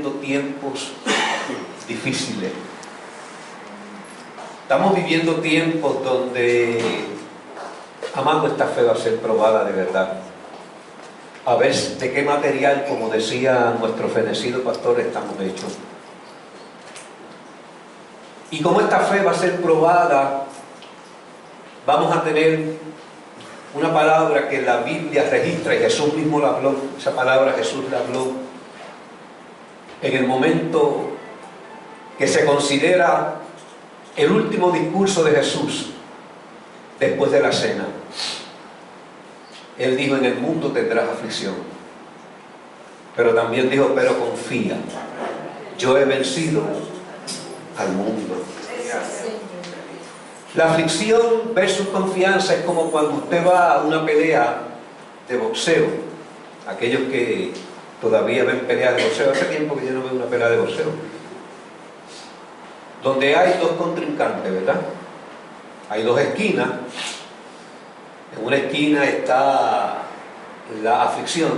viviendo tiempos difíciles. Estamos viviendo tiempos donde, amado, esta fe va a ser probada de verdad. A ver de qué material, como decía nuestro fenecido pastor, estamos hechos. Y como esta fe va a ser probada, vamos a tener una palabra que la Biblia registra, y Jesús mismo la habló. Esa palabra Jesús la habló en el momento que se considera el último discurso de Jesús después de la cena. Él dijo: en el mundo tendrás aflicción, pero también dijo: pero confía, yo he vencido al mundo. La aflicción versus confianza es como cuando usted va a una pelea de boxeo. Aquellos que todavía ven peleas de boxeo, hace tiempo que yo no veo una pelea de boxeo, donde hay dos contrincantes, ¿verdad? Hay dos esquinas. En una esquina está la aflicción,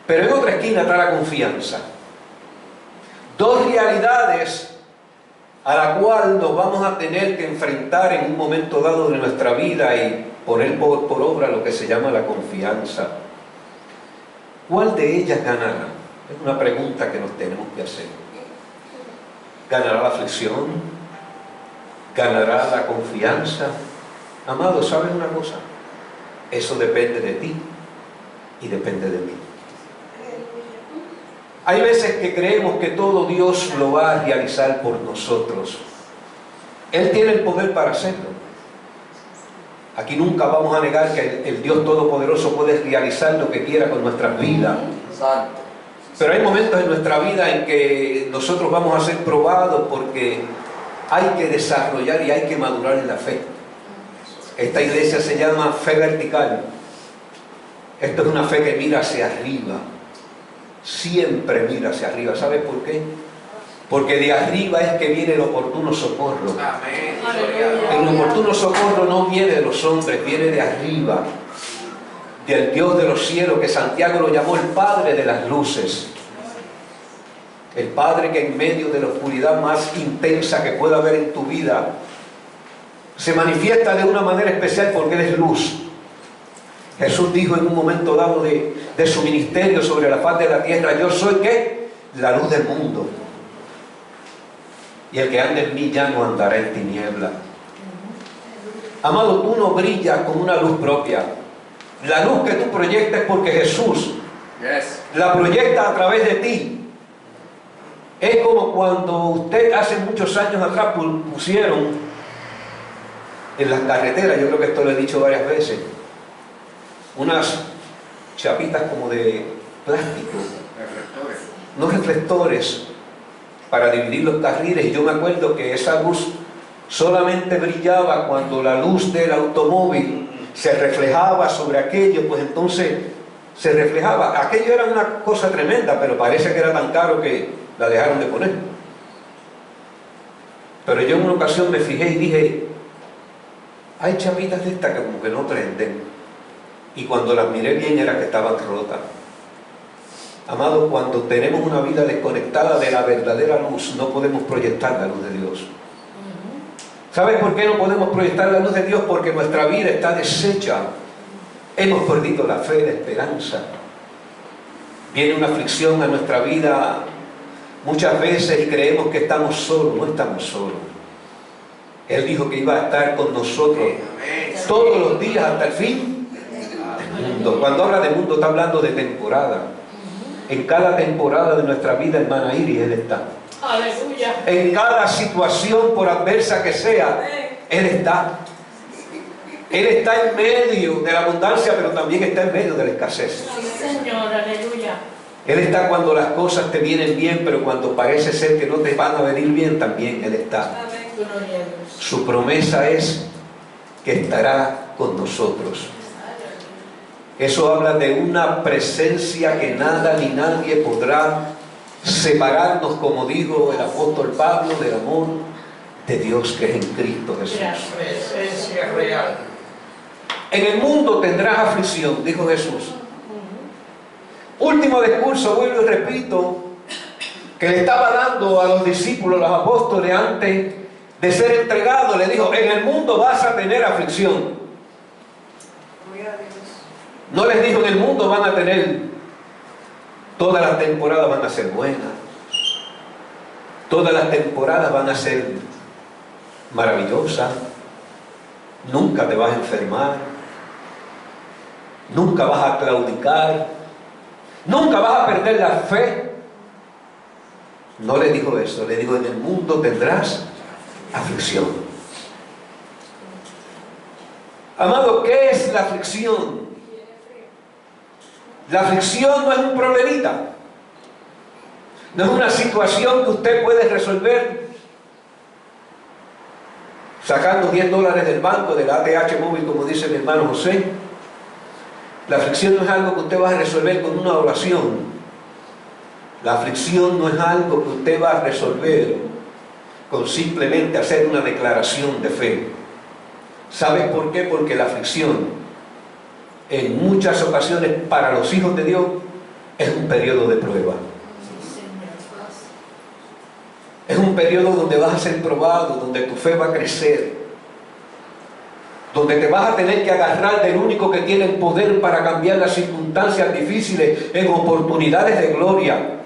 pero en otra esquina está la confianza. Dos realidades a la cual nos vamos a tener que enfrentar en un momento dado de nuestra vida y poner por obra lo que se llama la confianza. ¿Cuál de ellas ganará? Es una pregunta que nos tenemos que hacer. ¿Ganará la aflicción? ¿Ganará la confianza? Amado, ¿sabes una cosa? Eso depende de ti y depende de mí. Hay veces que creemos que todo Dios lo va a realizar por nosotros. Él tiene el poder para hacerlo. Aquí nunca vamos a negar que el Dios Todopoderoso puede realizar lo que quiera con nuestras vidas. Pero hay momentos en nuestra vida en que nosotros vamos a ser probados porque hay que desarrollar y hay que madurar en la fe. Esta iglesia se llama fe vertical. Esto es una fe que mira hacia arriba. Siempre mira hacia arriba. ¿Sabes por qué? Porque de arriba es que viene el oportuno socorro. El oportuno socorro no viene de los hombres, viene de arriba, del Dios de los cielos, que Santiago lo llamó el Padre de las luces. El Padre que en medio de la oscuridad más intensa que pueda haber en tu vida se manifiesta de una manera especial porque Él es luz. Jesús dijo en un momento dado de su ministerio sobre la faz de la tierra: yo soy, ¿qué? La luz del mundo. Y el que ande en mí ya no andará en tiniebla. Amado, tú no brillas con una luz propia. La luz que tú proyectas es porque Jesús la proyecta a través de ti. Es como cuando usted hace muchos años atrás pusieron en las carreteras, yo creo que esto lo he dicho varias veces, unas chapitas como de plástico, no reflectores, para dividir los carriles. Y yo me acuerdo que esa luz solamente brillaba cuando la luz del automóvil se reflejaba sobre aquello, pues entonces se reflejaba. Aquello era una cosa tremenda, pero parece que era tan caro que la dejaron de poner. Pero yo en una ocasión me fijé y dije: hay chapitas de estas que como que no prenden. Y cuando las miré bien era que estaban rotas. Amado, cuando tenemos una vida desconectada de la verdadera luz, no podemos proyectar la luz de Dios. ¿Sabes por qué no podemos proyectar la luz de Dios? Porque nuestra vida está deshecha. Hemos perdido la fe, la esperanza. Viene una aflicción a nuestra vida muchas veces y creemos que estamos solos. No estamos solos. Él dijo que iba a estar con nosotros todos los días hasta el fin del mundo. Cuando habla de mundo está hablando de temporada. En cada temporada de nuestra vida, hermana Iris, Él está. Aleluya. En cada situación, por adversa que sea, Él está. Él está en medio de la abundancia, pero también está en medio de la escasez. Sí, Señor, aleluya. Él está cuando las cosas te vienen bien, pero cuando parece ser que no te van a venir bien, también Él está. Su promesa es que estará con nosotros. Eso habla de una presencia que nada ni nadie podrá separarnos, como dijo el apóstol Pablo, del amor de Dios que es en Cristo Jesús. Presencia real. En el mundo tendrás aflicción, dijo Jesús. Último discurso, vuelvo y repito, que le estaba dando a los discípulos, los apóstoles, antes de ser entregado, le dijo: en el mundo vas a tener aflicción. No les dijo: en el mundo van a tener, todas las temporadas van a ser buenas, todas las temporadas van a ser maravillosas, nunca te vas a enfermar, nunca vas a claudicar, nunca vas a perder la fe. No le dijo eso, le dijo: en el mundo tendrás aflicción. Amado, ¿qué es la aflicción? La aflicción no es un problemita, no es una situación que usted puede resolver sacando $10 del banco, del ATH móvil, como dice mi hermano José. La aflicción no es algo que usted va a resolver con una oración. La aflicción no es algo que usted va a resolver con simplemente hacer una declaración de fe. ¿Sabes por qué? Porque la aflicción, en muchas ocasiones, para los hijos de Dios, es un periodo de prueba. Es un periodo donde vas a ser probado, donde tu fe va a crecer, donde te vas a tener que agarrar del único que tiene el poder para cambiar las circunstancias difíciles en oportunidades de gloria.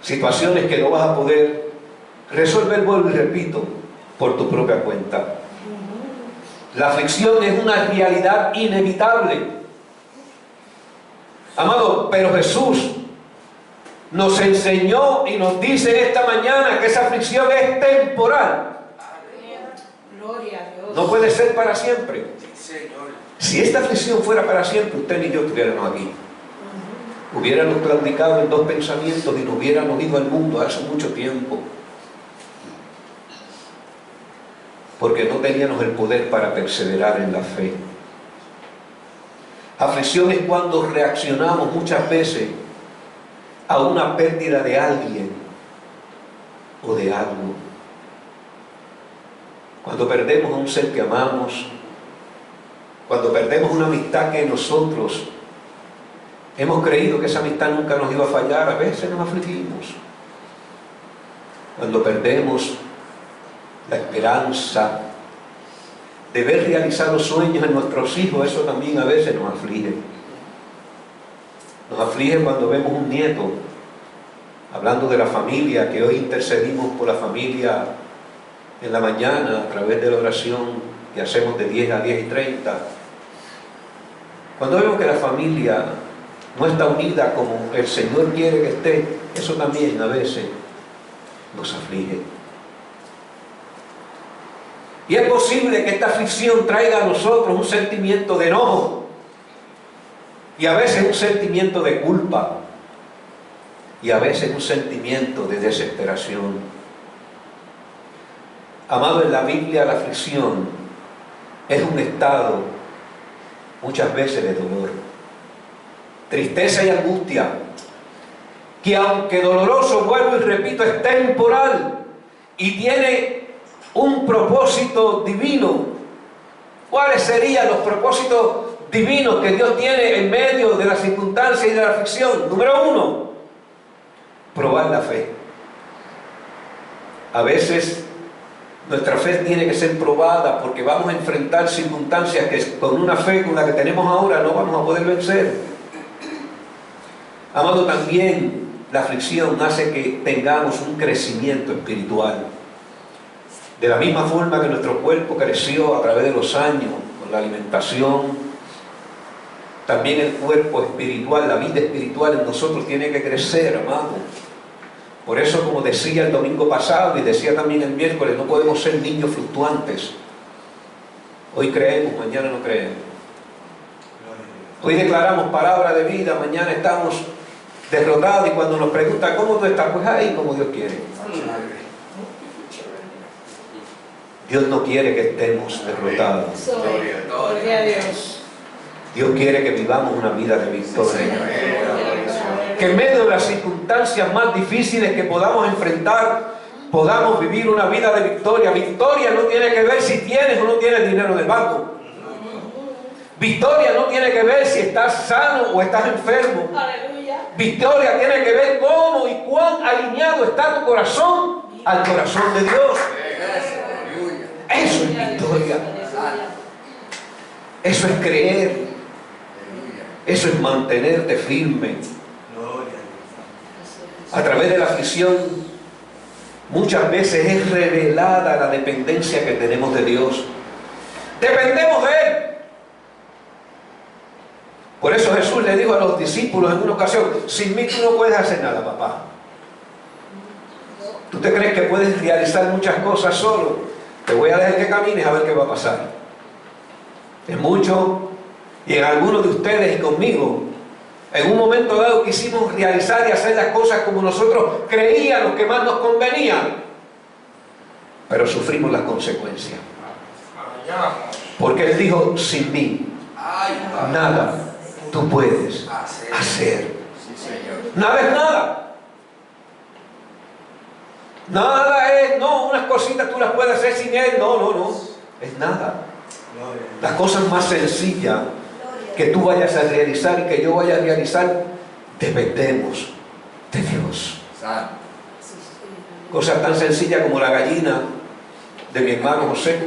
Situaciones que no vas a poder resolver, vuelvo y repito, por tu propia cuenta. La aflicción es una realidad inevitable. Amado, pero Jesús nos enseñó y nos dice esta mañana que esa aflicción es temporal. Gloria a Dios. No puede ser para siempre. Si esta aflicción fuera para siempre, usted ni yo estuviéramos aquí. Hubiéramos claudicado en dos pensamientos y nos hubiéramos ido al mundo hace mucho tiempo. Porque no teníamos el poder para perseverar en la fe. Aflicción es cuando reaccionamos muchas veces a una pérdida de alguien o de algo. Cuando perdemos a un ser que amamos, cuando perdemos una amistad que nosotros hemos creído que esa amistad nunca nos iba a fallar, a veces nos afligimos. Cuando perdemos la esperanza de ver realizados sueños en nuestros hijos, eso también a veces nos aflige. Nos aflige cuando vemos un nieto, hablando de la familia, que hoy intercedimos por la familia en la mañana a través de la oración que hacemos de 10 a 10:30. Cuando vemos que la familia no está unida como el Señor quiere que esté, eso también a veces nos aflige. Y es posible que esta aflicción traiga a nosotros un sentimiento de enojo y a veces un sentimiento de culpa y a veces un sentimiento de desesperación. Amado, en la Biblia la aflicción es un estado muchas veces de dolor, tristeza y angustia, que aunque doloroso, vuelvo y repito, es temporal y tiene un propósito divino. ¿Cuáles serían los propósitos divinos que Dios tiene en medio de la circunstancia y de la aflicción? Número 1, probar la fe. A veces nuestra fe tiene que ser probada porque vamos a enfrentar circunstancias que con una fe con la que tenemos ahora no vamos a poder vencer. Amado, también la aflicción hace que tengamos un crecimiento espiritual. De la misma forma que nuestro cuerpo creció a través de los años con la alimentación, también el cuerpo espiritual, la vida espiritual en nosotros tiene que crecer, amado. Por eso, como decía el domingo pasado y decía también el miércoles, no podemos ser niños fluctuantes. Hoy creemos, mañana no creemos. Hoy declaramos palabra de vida, mañana estamos derrotados y cuando nos preguntan ¿cómo tú estás? Pues ahí como Dios quiere. Dios no quiere que estemos derrotados. Gloria a Dios. Dios quiere que vivamos una vida de victoria. Que en medio de las circunstancias más difíciles que podamos enfrentar, podamos vivir una vida de victoria. Victoria no tiene que ver si tienes o no tienes dinero en el banco. Victoria no tiene que ver si estás sano o estás enfermo. Aleluya. Victoria tiene que ver cómo y alineado está tu corazón al corazón de Dios. Eso es victoria. Eso es creer. Eso es mantenerte firme. A través de la aflicción, muchas veces es revelada la dependencia que tenemos de Dios. Dependemos de Él. Por eso Jesús le dijo a los discípulos en una ocasión: sin mí tú no puedes hacer nada, papá. ¿Tú te crees que puedes realizar muchas cosas solo? Te voy a dejar que camines a ver qué va a pasar. En muchos y en algunos de ustedes y conmigo, en un momento dado quisimos realizar y hacer las cosas como nosotros creíamos que más nos convenía, pero sufrimos las consecuencias. Porque Él dijo: sin mí nada tú puedes hacer. Nada es nada. Nada es, no, unas cositas tú las puedes hacer sin Él. No. Es nada. Las cosas más sencillas que tú vayas a realizar y que yo vaya a realizar, dependemos de Dios. Cosas tan sencillas como la gallina de mi hermano José,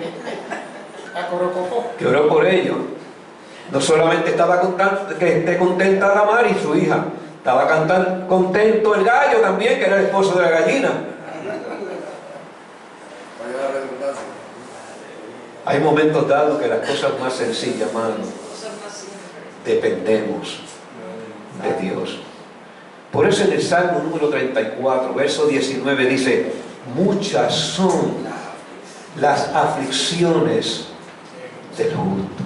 que oró por ellos. No solamente estaba que esté contenta Damar y su hija, estaba contento el gallo también, que era el esposo de la gallina. Hay momentos dados que las cosas más sencillas, hermano, dependemos de Dios. Por eso en el Salmo número 34, verso 19 dice: muchas son las aflicciones del justo.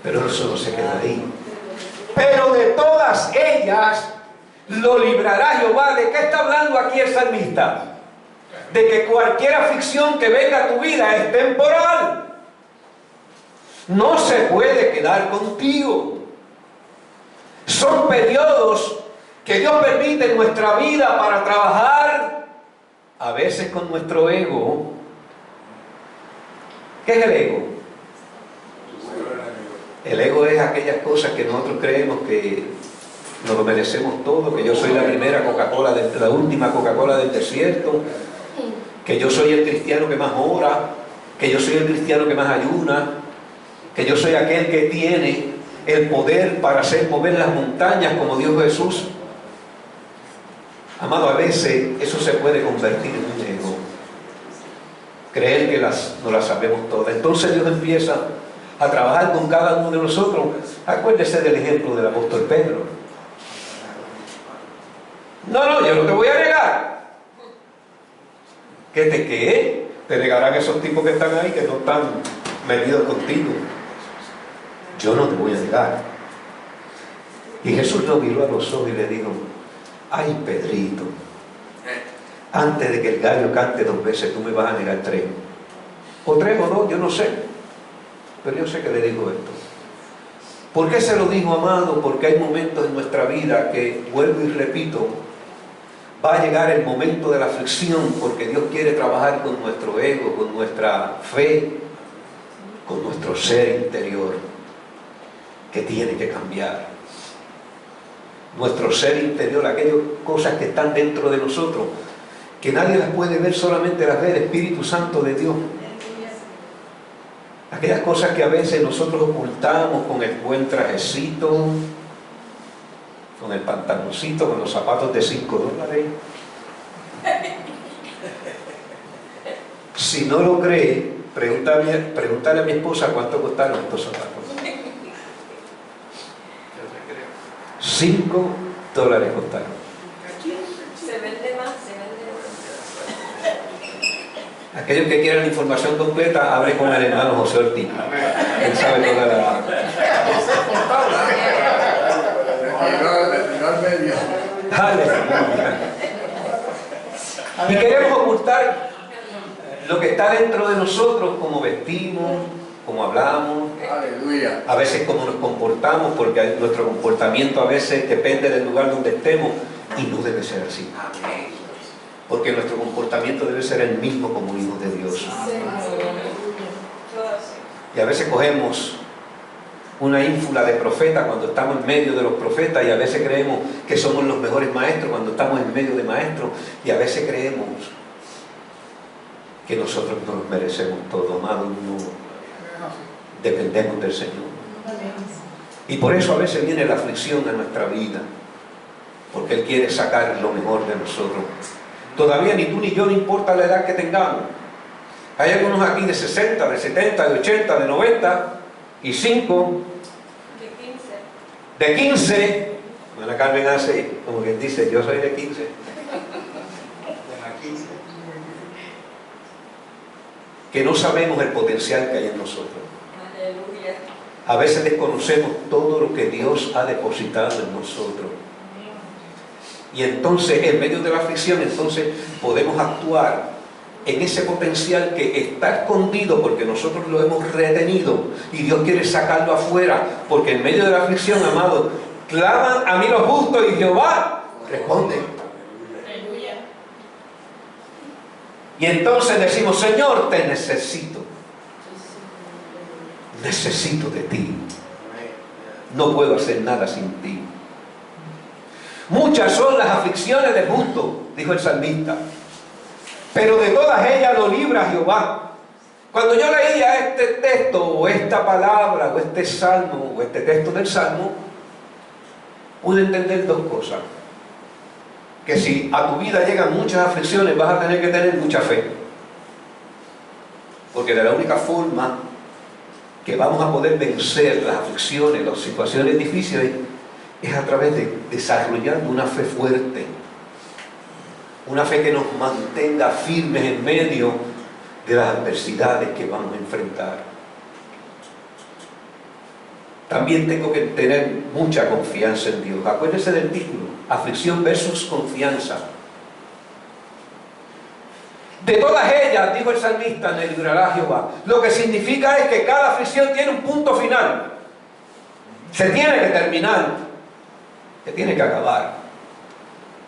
Pero eso no se queda ahí. Pero de todas ellas lo librará Jehová. ¿De qué está hablando aquí el salmista? De que cualquier aflicción que venga a tu vida es temporal. No se puede quedar contigo. Son periodos que Dios permite en nuestra vida para trabajar, a veces con nuestro ego. ¿Qué es el ego? El ego es aquellas cosas que nosotros creemos que nos lo merecemos todo, que yo soy la primera Coca-Cola, la última Coca-Cola del desierto, que yo soy el cristiano que más ora, que yo soy el cristiano que más ayuna, que yo soy aquel que tiene el poder para hacer mover las montañas como Dios Jesús. Amado, a veces eso se puede convertir en un ego. Creer que no las sabemos todas. Entonces Dios empieza a trabajar con cada uno de nosotros. Acuérdese del ejemplo del apóstol Pedro. No, yo no te voy a negar. ¿Qué? Te negarán esos tipos que están ahí, que no están metidos contigo. Yo no te voy a negar. Y Jesús lo miró a los ojos y le dijo: ay, Pedrito, antes de que el gallo cante 2 veces, tú me vas a negar 3. O 3 o 2, yo no sé. Pero yo sé que le dijo esto. ¿Por qué se lo dijo, amado? Porque hay momentos en nuestra vida que, vuelvo y repito, va a llegar el momento de la aflicción, porque Dios quiere trabajar con nuestro ego, con nuestra fe, con nuestro ser interior, que tiene que cambiar. Nuestro ser interior, aquellas cosas que están dentro de nosotros, que nadie las puede ver, solamente las ve el Espíritu Santo de Dios. Aquellas cosas que a veces nosotros ocultamos con el buen trajecito, con el pantaloncito, con los zapatos de $5. Si no lo cree, pregúntale a mi esposa cuánto costaron estos zapatos. $5 costaron. Se vende más. Aquellos que quieran información completa, hable con el hermano José Ortiz. Él sabe toda la... Y queremos ocultar lo que está dentro de nosotros, como vestimos, como hablamos, a veces como nos comportamos, porque nuestro comportamiento a veces depende del lugar donde estemos, y no debe ser así. Porque nuestro comportamiento debe ser el mismo como hijos de Dios. Y a veces cogemos una ínfula de profeta cuando estamos en medio de los profetas, y a veces creemos que somos los mejores maestros cuando estamos en medio de maestros, y a veces creemos que nosotros nos merecemos todo. Amado, no dependemos del Señor. Y por eso a veces viene la aflicción a nuestra vida, porque Él quiere sacar lo mejor de nosotros. Todavía ni tú ni yo, no importa la edad que tengamos. Hay algunos aquí de 60, de 70, de 80, de 95, de 15. Hermana Carmen hace, como quien dice, yo soy de 15. Que no sabemos el potencial que hay en nosotros. Aleluya. A veces desconocemos todo lo que Dios ha depositado en nosotros. Y entonces, en medio de la aflicción, entonces podemos actuar en ese potencial que está escondido porque nosotros lo hemos retenido y Dios quiere sacarlo afuera, porque en medio de la aflicción, amados, claman a mí los justos y Jehová responde. Y entonces decimos: Señor, te necesito. Necesito de ti. No puedo hacer nada sin ti. Muchas son las aflicciones del justo, dijo el salmista, pero de todas ellas lo libra Jehová. Cuando yo leía este texto, o esta palabra, o este salmo, o este texto del salmo, pude entender dos cosas. Que si a tu vida llegan muchas aflicciones, vas a tener que tener mucha fe. Porque de la única forma que vamos a poder vencer las aflicciones, las situaciones difíciles, es a través de desarrollar una fe fuerte. Una fe que nos mantenga firmes en medio de las adversidades que vamos a enfrentar. También tengo que tener mucha confianza en Dios. Acuérdense del título: aflicción versus confianza. De todas ellas, dijo el salmista, me librará Jehová. Lo que significa es que cada aflicción tiene un punto final. Se tiene que terminar. Se tiene que acabar.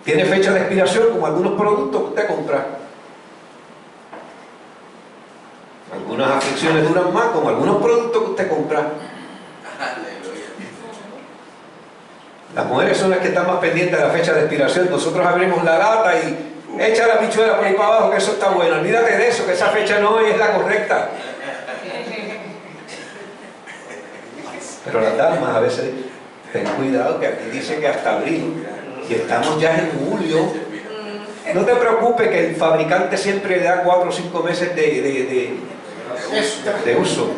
Tiene fecha de expiración, como algunos productos que usted compra. Algunas aflicciones duran más, como algunos productos que usted compra. Las mujeres son las que están más pendientes de la fecha de expiración. Nosotros abrimos la lata y echa la bichuela por ahí para abajo, que eso está bueno. Olvídate de eso, que esa fecha no es la correcta. Pero las damas a veces, ten cuidado, que aquí dice que hasta abril, y estamos ya en julio. No te preocupes, que el fabricante siempre le da 4 o 5 meses de uso,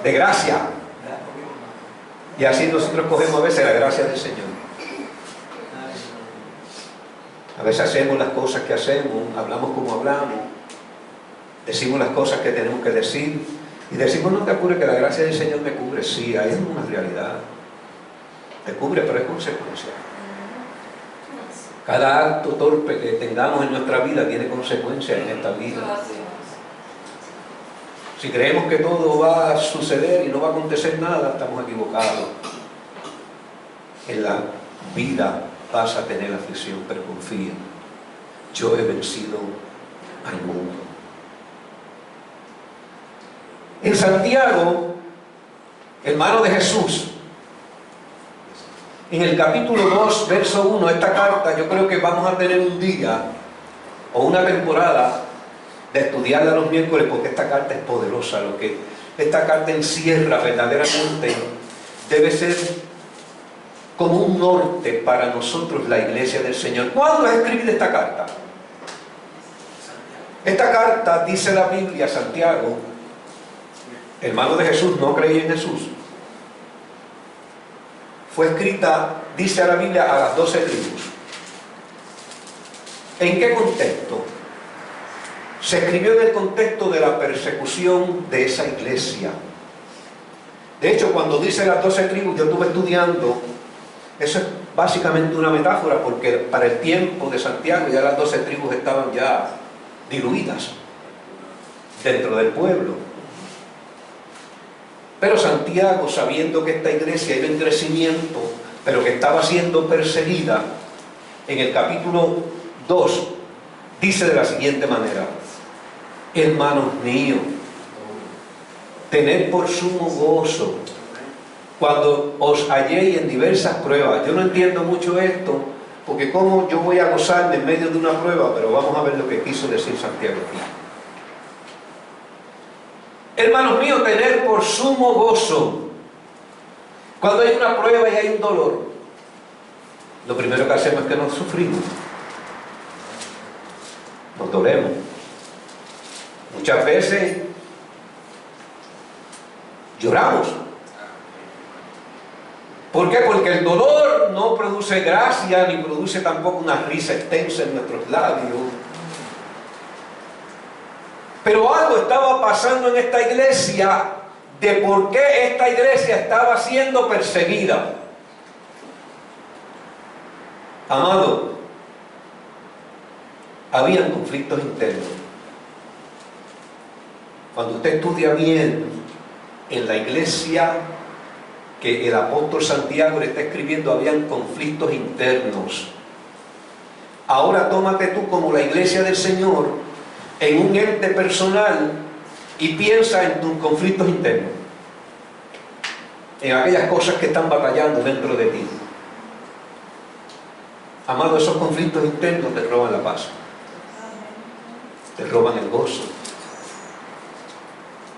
de gracia. Y así nosotros cogemos a veces la gracia del Señor. A veces hacemos las cosas que hacemos, hablamos como hablamos, decimos las cosas que tenemos que decir, y decimos: no te apures, que la gracia del Señor me cubre. Sí, ahí es una realidad. Te cubre, pero es consecuencia. Cada acto torpe que tengamos en nuestra vida tiene consecuencias en esta vida. Si creemos que todo va a suceder y no va a acontecer nada, estamos equivocados. En la vida vas a tener aflicción, pero confía: yo he vencido al mundo. En Santiago, hermano de Jesús, en el capítulo 2, verso 1, esta carta, yo creo que vamos a tener un día o una temporada de estudiarla los miércoles, porque esta carta es poderosa. Lo que esta carta encierra verdaderamente debe ser como un norte para nosotros, la iglesia del Señor. ¿Cuándo es escribida esta carta? Esta carta, dice la Biblia, Santiago, hermano de Jesús, no creía en Jesús, fue escrita, dice la Biblia, a las 12 tribus. ¿En qué contexto? Se escribió en el contexto de la persecución de esa iglesia. De hecho, cuando dice las 12 tribus, yo estuve estudiando, eso es básicamente una metáfora, porque para el tiempo de Santiago ya las 12 tribus estaban ya diluidas dentro del pueblo. Pero Santiago, sabiendo que esta iglesia iba en crecimiento, pero que estaba siendo perseguida, en el capítulo 2 dice de la siguiente manera: hermanos míos, Tened por sumo gozo cuando os halléis en diversas pruebas. Yo no entiendo mucho esto, porque cómo yo voy a gozarme en medio de una prueba, pero vamos a ver lo que quiso decir Santiago aquí. Hermanos míos, tener por sumo gozo cuando hay una prueba y hay un dolor. Lo primero que hacemos es que nos sufrimos, nos dolemos. Muchas veces lloramos. ¿Por qué? Porque el dolor no produce gracia ni produce tampoco una risa extensa en nuestros labios. Pero algo estaba pasando en esta iglesia de por qué esta iglesia estaba siendo perseguida. Amado, habían conflictos internos. Cuando usted estudia bien en la iglesia que el apóstol Santiago le está escribiendo, habían conflictos internos. Ahora tómate tú como la iglesia del Señor en un ente personal y piensa en tus conflictos internos, en aquellas cosas que están batallando dentro de ti. Amado, esos conflictos internos te roban la paz, te roban el gozo,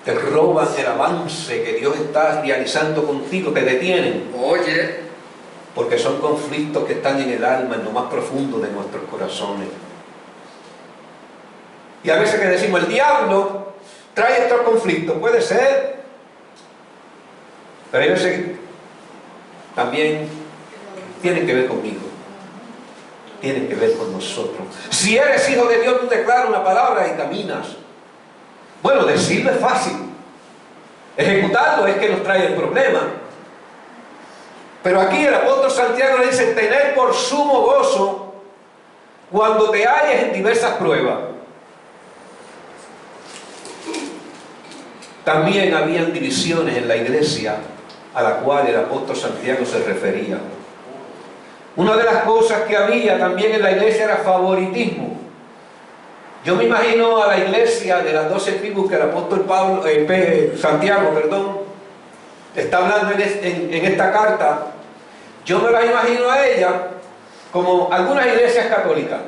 te roban el avance que Dios está realizando contigo, te detienen. Oye, Porque son conflictos que están en el alma, en lo más profundo de nuestros corazones. Y a veces que decimos, el diablo trae estos conflictos, puede ser, pero yo sé que también tienen que ver conmigo, tienen que ver con nosotros. Si eres hijo de Dios, tú declaras una palabra y caminas. Bueno, decirlo es fácil, ejecutarlo es que nos trae el problema. Pero aquí el apóstol Santiago le dice, tener por sumo gozo cuando te halles en diversas pruebas. También habían divisiones en la iglesia a la cual el apóstol Santiago se refería. Una de las cosas que había también en la iglesia era favoritismo. Yo me imagino a la iglesia de las 12 tribus que el apóstol Santiago está hablando en esta carta. Yo me las imagino a ella como algunas iglesias católicas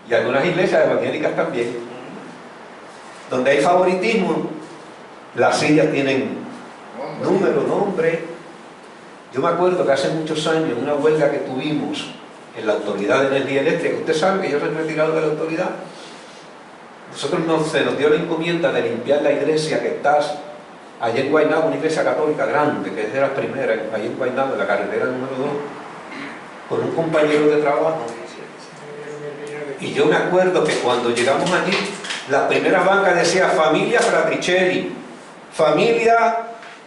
y algunas iglesias evangélicas también, donde hay favoritismo. Las sillas tienen número, nombre. Yo me acuerdo que hace muchos años, una huelga que tuvimos en la Autoridad de Energía Eléctrica, usted sabe que yo soy retirado de la autoridad. Nosotros se nos dio la encomienda de limpiar la iglesia que está allá en Guaynabo, una iglesia católica grande, que es de las primeras, allá en Guaynabo, en la carretera número 2, con un compañero de trabajo. Y yo me acuerdo que cuando llegamos allí, la primera banca decía familia Fratricelli, familia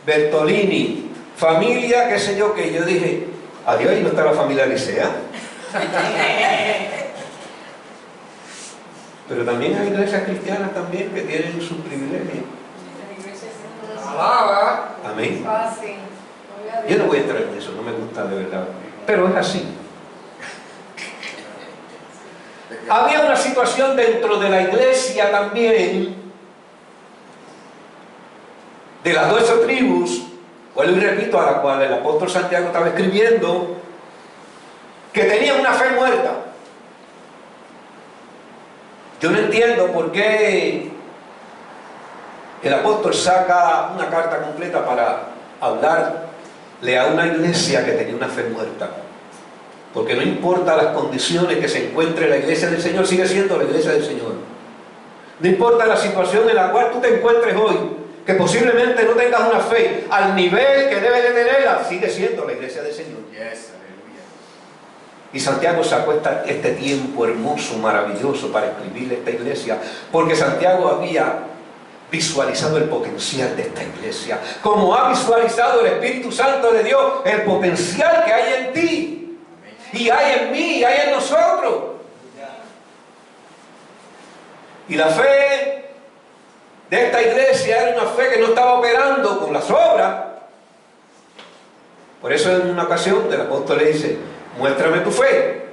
Bertolini, familia qué sé yo qué. Yo dije, adiós, ¿y no está la familia Licea? Pero también hay iglesias cristianas también que tienen sus privilegios. alaba. Amén. Yo no voy a entrar en eso, no me gusta de verdad, pero es así. Había una situación dentro de la iglesia también, de las 12 tribus, vuelvo y repito, a la cual el apóstol Santiago estaba escribiendo, que tenían una fe muerta. Yo no entiendo por qué el apóstol saca una carta completa para hablarle a una iglesia que tenía una fe muerta. Porque no importa las condiciones que se encuentre la iglesia del Señor, sigue siendo la iglesia del Señor. No importa la situación en la cual tú te encuentres hoy, que posiblemente no tengas una fe al nivel que debes de tenerla, sigue siendo la iglesia del Señor. Y Santiago sacó este tiempo hermoso, maravilloso para escribirle a esta iglesia, porque Santiago había visualizado el potencial de esta iglesia, como ha visualizado el Espíritu Santo de Dios, el potencial que hay en ti, y hay en mí, y hay en nosotros. Y la fe de esta iglesia era una fe que no estaba operando con las obras. Por eso en una ocasión el apóstol le dice, muéstrame tu fe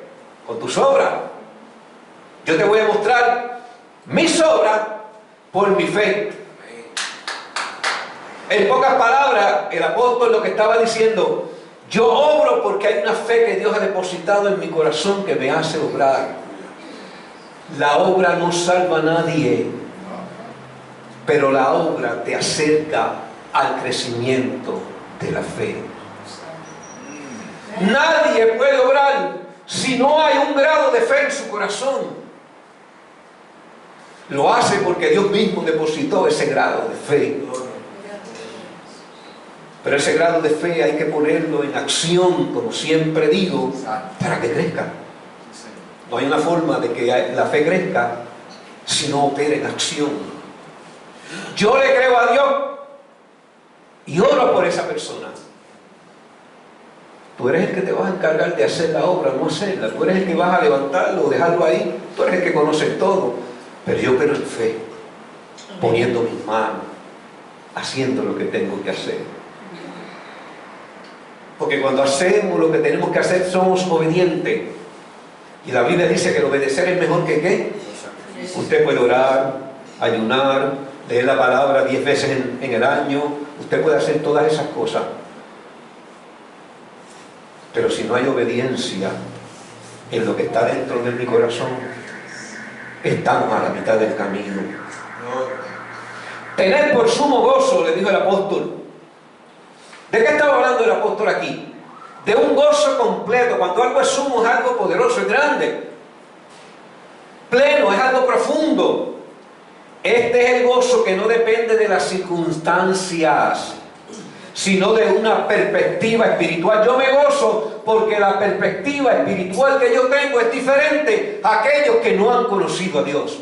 con tus obras. Yo te voy a mostrar mis obras por mi fe. En pocas palabras, el apóstol lo que estaba diciendo: yo obro porque hay una fe que Dios ha depositado en mi corazón que me hace obrar. La obra no salva a nadie, pero la obra te acerca al crecimiento de la fe. Nadie puede obrar si no hay un grado de fe en su corazón. Lo hace porque Dios mismo depositó ese grado de fe. Pero ese grado de fe hay que ponerlo en acción, como siempre digo, para que crezca. No hay una forma de que la fe crezca si no opera en acción. Yo le creo a Dios y oro por esa persona. Tú eres el que te vas a encargar de hacer la obra, no hacerla. Tú eres el que vas a levantarlo o dejarlo ahí. Tú eres el que conoces todo. Pero yo creo en fe, poniendo mis manos, haciendo lo que tengo que hacer. Porque cuando hacemos lo que tenemos que hacer, somos obedientes. Y la Biblia dice que el obedecer es mejor que ¿qué? Usted puede orar, ayunar, leer la palabra 10 veces en el año. Usted puede hacer todas esas cosas. Pero si no hay obediencia en lo que está dentro de mi corazón, estamos a la mitad del camino. Tener por sumo gozo, le dijo el apóstol. ¿De qué estaba hablando el apóstol aquí? De un gozo completo. Cuando algo es sumo, es algo poderoso, es grande. Pleno, es algo profundo. Este es el gozo que no depende de las circunstancias, sino de una perspectiva espiritual. Yo me gozo porque la perspectiva espiritual que yo tengo es diferente a aquellos que no han conocido a Dios.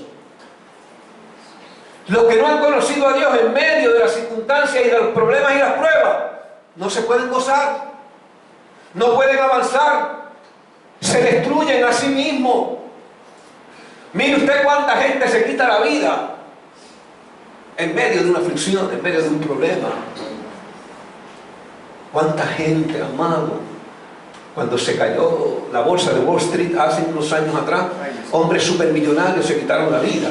Los que no han conocido a Dios en medio de las circunstancias y de los problemas y las pruebas, no se pueden gozar, no pueden avanzar, se destruyen a sí mismos. Mire usted cuánta gente se quita la vida en medio de una aflicción, en medio de un problema. Cuánta gente, amado, cuando se cayó la bolsa de Wall Street hace unos años atrás, hombres supermillonarios se quitaron la vida.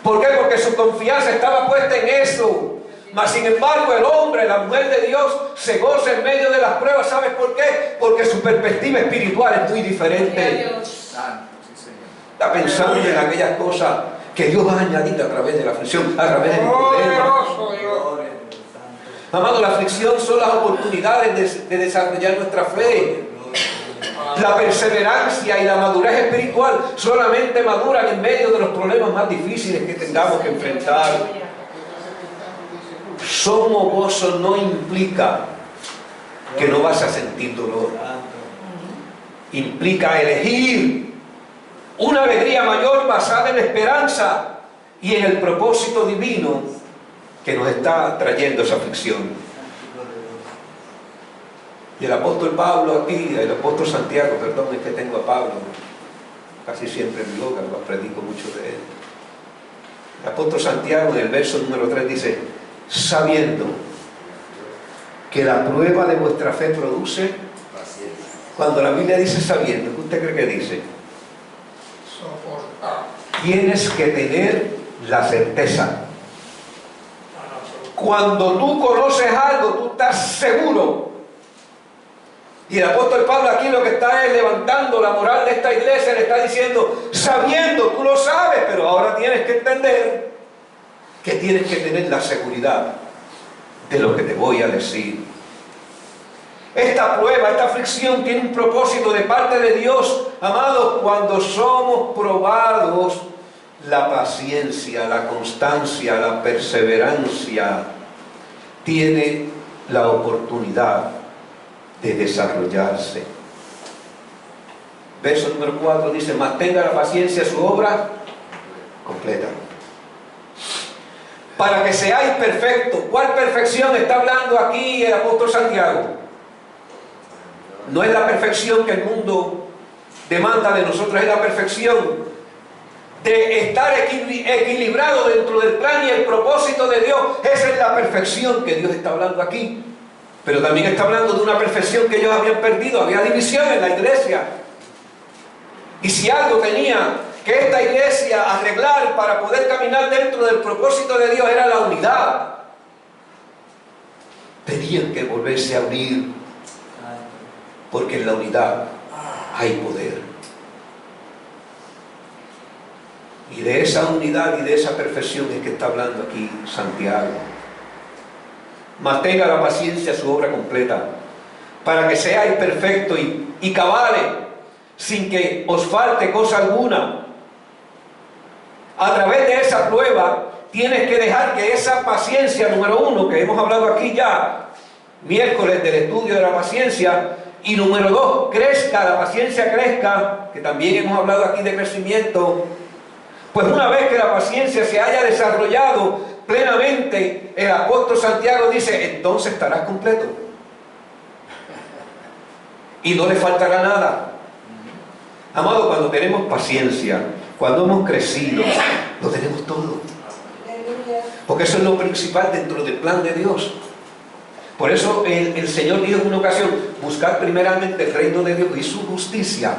¿Por qué? Porque su confianza estaba puesta en eso. Mas sin embargo el hombre, la mujer de Dios, se goza en medio de las pruebas. ¿Sabes por qué? Porque su perspectiva espiritual es muy diferente. Está pensando en aquellas cosas que Dios va a añadir a través de la aflicción, a través del problema. Amado, la aflicción son las oportunidades de desarrollar nuestra fe. La perseverancia y la madurez espiritual solamente maduran en medio de los problemas más difíciles que tengamos que enfrentar. Somos gozo no implica que no vas a sentir dolor. Implica elegir una alegría mayor basada en la esperanza y en el propósito divino que nos está trayendo esa aflicción. Y el apóstol Pablo aquí, el apóstol Santiago, perdón, es que tengo a Pablo casi siempre en mi boca, lo predico mucho de él. El apóstol Santiago en el verso número 3 dice: sabiendo que la prueba de vuestra fe produce paciencia. Cuando la Biblia dice sabiendo, ¿qué usted cree que dice? Soportar. Tienes que tener la certeza. Cuando tú conoces algo, tú estás seguro. Y el apóstol Pablo aquí lo que está es levantando la moral de esta iglesia, le está diciendo, sabiendo, tú lo sabes, pero ahora tienes que entender que tienes que tener la seguridad de lo que te voy a decir. Esta prueba, esta aflicción tiene un propósito de parte de Dios. Amados, cuando somos probados, la paciencia, la constancia, la perseverancia tiene la oportunidad de desarrollarse. Verso número 4 dice: mas tenga la paciencia su obra completa, para que seáis perfectos. ¿Cuál perfección está hablando aquí el apóstol Santiago? No es la perfección que el mundo demanda de nosotros, es la perfección de estar equilibrado dentro del plan y el propósito de Dios. Esa es la perfección que Dios está hablando aquí. Pero también está hablando de una perfección que ellos habían perdido. Había división en la iglesia. Y si algo tenía que esta iglesia arreglar para poder caminar dentro del propósito de Dios, era la unidad. tenían que volverse a unir, porque en la unidad hay poder. Y de esa unidad y de esa perfección es que está hablando aquí Santiago. Mas tenga la paciencia su obra completa, para que seáis perfectos y cabales, sin que os falte cosa alguna. A través de esa prueba tienes que dejar que esa paciencia, número uno, que hemos hablado aquí ya, miércoles del estudio de la paciencia, y número dos, crezca, la paciencia crezca, que también hemos hablado aquí de crecimiento. Pues una vez que la paciencia se haya desarrollado plenamente, el apóstol Santiago dice, entonces estarás completo. Y no le faltará nada. Amado, cuando tenemos paciencia, cuando hemos crecido, lo tenemos todo. Porque eso es lo principal dentro del plan de Dios. Por eso el Señor dijo en una ocasión, buscad primeramente el reino de Dios y su justicia.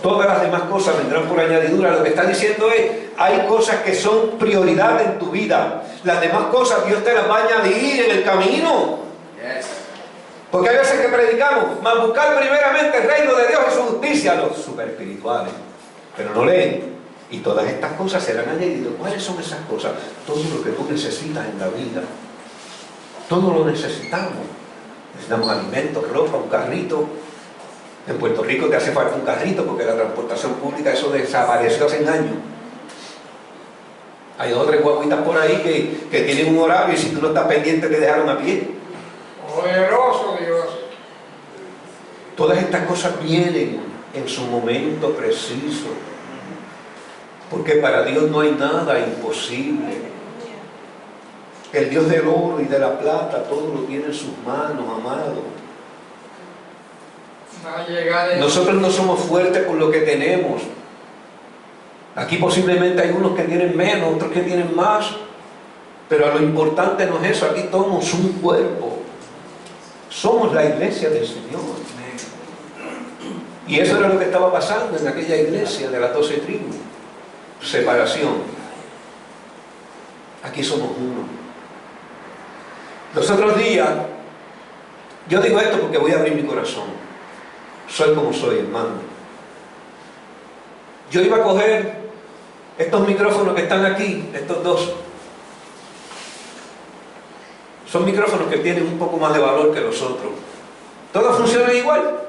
Todas las demás cosas vendrán por añadidura. Lo que está diciendo es, hay cosas que son prioridad en tu vida. Las demás cosas Dios te las va a añadir en el camino. Porque hay veces que predicamos, mas buscar primeramente el reino de Dios y su justicia, los super espirituales, pero no leen. Y todas estas cosas serán añadidas. ¿Cuáles son esas cosas? Todo lo que tú necesitas en la vida. Todo lo necesitamos. Necesitamos alimentos, ropa, un carrito. En Puerto Rico te hace falta un carrito porque la transportación pública, eso desapareció hace años. Hay dos o tres guaguitas por ahí que tienen un horario y si tú no estás pendiente te dejaron a pie. Poderoso Dios. Todas estas cosas vienen en su momento preciso. Porque para Dios no hay nada imposible. El Dios del oro y de la plata, todo lo tiene en sus manos, amado. Nosotros no somos fuertes con lo que tenemos. Aquí posiblemente hay unos que tienen menos, otros que tienen más. Pero lo importante no es eso, aquí somos un cuerpo. Somos la iglesia del Señor. Y eso era lo que estaba pasando en aquella iglesia de las 12 tribus. Separación. Aquí somos uno. Los otros días, yo digo esto porque voy a abrir mi corazón. Soy como soy, hermano. Yo iba a coger estos micrófonos que están aquí, estos dos. Son micrófonos que tienen un poco más de valor que los otros. Todos funcionan igual.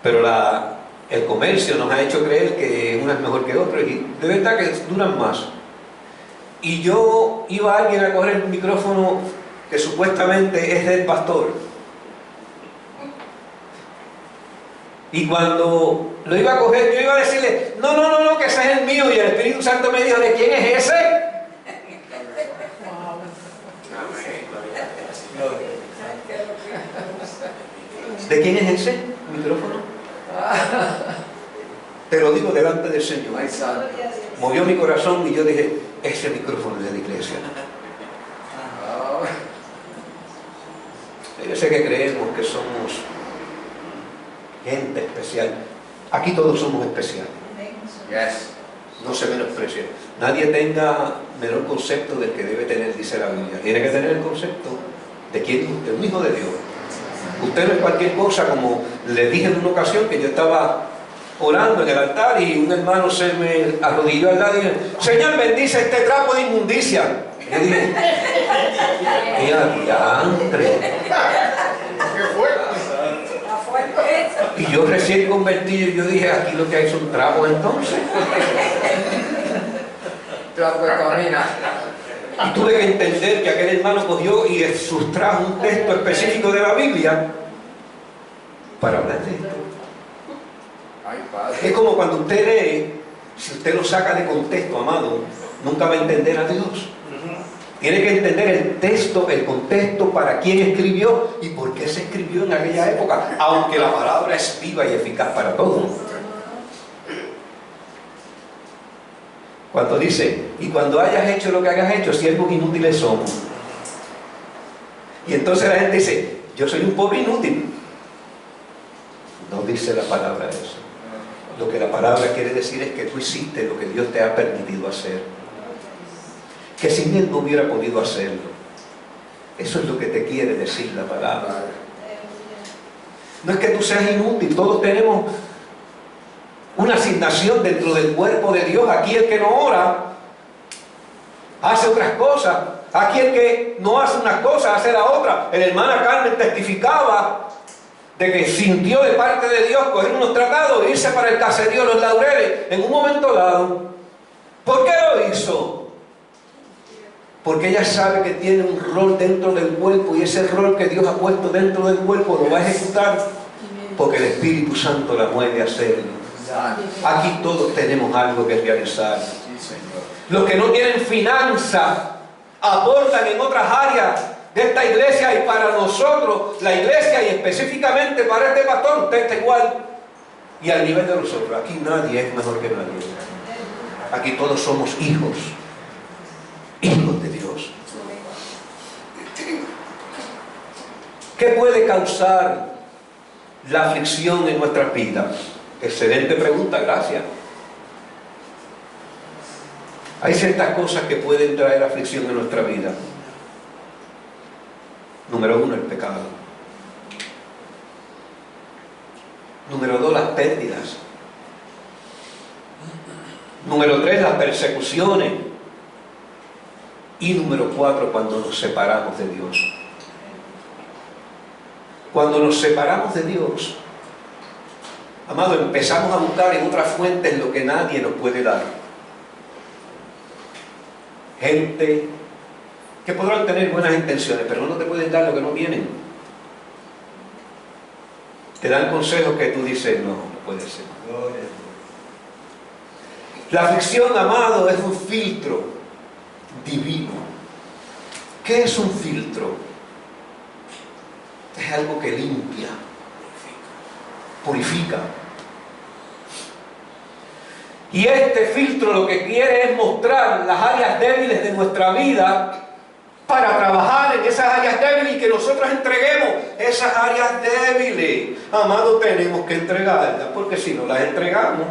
Pero el comercio nos ha hecho creer que uno es mejor que otro y de verdad que duran más. Y yo iba a alguien a coger el micrófono que supuestamente es del pastor. Y cuando lo iba a coger, yo iba a decirle, no, que ese es el mío. Y el Espíritu Santo me dijo, ¿de quién es ese? ¿De quién es ese micrófono? Te lo digo delante del Señor. Movió mi corazón y yo dije, ese micrófono es de la iglesia. Yo sé que creemos que somos gente especial. Aquí todos somos especiales. No se menosprecia. Nadie tenga menor concepto del que debe tener, dice la Biblia. Tiene que tener el concepto de quién es usted, un hijo de Dios. Usted no es cualquier cosa, como le dije en una ocasión que yo estaba orando en el altar y un hermano se me arrodilló al lado y dijo, Señor, bendice este trapo de inmundicia. Y yo dije, ¡qué adiantre! ¡Qué fuerte! Y yo recién convertido, y yo dije, aquí lo que hay son trapos entonces. Trapo de camina. Y tuve que entender que aquel hermano cogió y sustrajo un texto específico de la Biblia para hablar de esto. Es como cuando usted lee, si usted lo saca de contexto, amado, nunca va a entender a Dios. Tiene que entender el texto, el contexto, para quién escribió y por qué se escribió en aquella época, aunque la palabra es viva y eficaz para todos. Cuando dice, y cuando hayas hecho lo que hayas hecho, siervos inútiles somos. Y entonces la gente dice, yo soy un pobre inútil. No dice la palabra eso. Lo que la palabra quiere decir es que tú hiciste lo que Dios te ha permitido hacer. Que sin Él no hubiera podido hacerlo. Eso es lo que te quiere decir la palabra. No es que tú seas inútil, todos tenemos una asignación dentro del cuerpo de Dios. Aquí el que no ora hace otras cosas. Aquí el que no hace unas cosas hace la otra. El hermana Carmen testificaba de que sintió de parte de Dios coger unos tratados e irse para el caserío de Los Laureles en un momento dado. ¿Por qué lo hizo? Porque ella sabe que tiene un rol dentro del cuerpo, y ese rol que Dios ha puesto dentro del cuerpo lo va a ejecutar porque el Espíritu Santo la mueve a hacerlo. Aquí todos tenemos algo que realizar. Los que no tienen finanzas aportan en otras áreas de esta iglesia, y para nosotros, la iglesia, y específicamente para este pastor, usted está igual y al nivel de nosotros. Aquí nadie es mejor que nadie. Aquí todos somos hijos de Dios. ¿Qué puede causar la aflicción en nuestras vidas? Excelente pregunta, gracias. Hay ciertas cosas que pueden traer aflicción en nuestra vida. Número 1, el pecado. Número 2, las pérdidas. Número 3, las persecuciones. Y número 4, cuando nos separamos de Dios. Cuando nos separamos de Dios, amado, empezamos a buscar en otras fuentes lo que nadie nos puede dar. Gente que podrán tener buenas intenciones, pero no te pueden dar lo que no tienen. Te dan consejos que tú dices, no puede ser. La aflicción, amado, es un filtro divino. ¿Qué es un filtro? Es algo que limpia, purifica. Y este filtro lo que quiere es mostrar las áreas débiles de nuestra vida para trabajar en esas áreas débiles y que nosotros entreguemos esas áreas débiles. Amado, tenemos que entregarlas, porque si no las entregamos,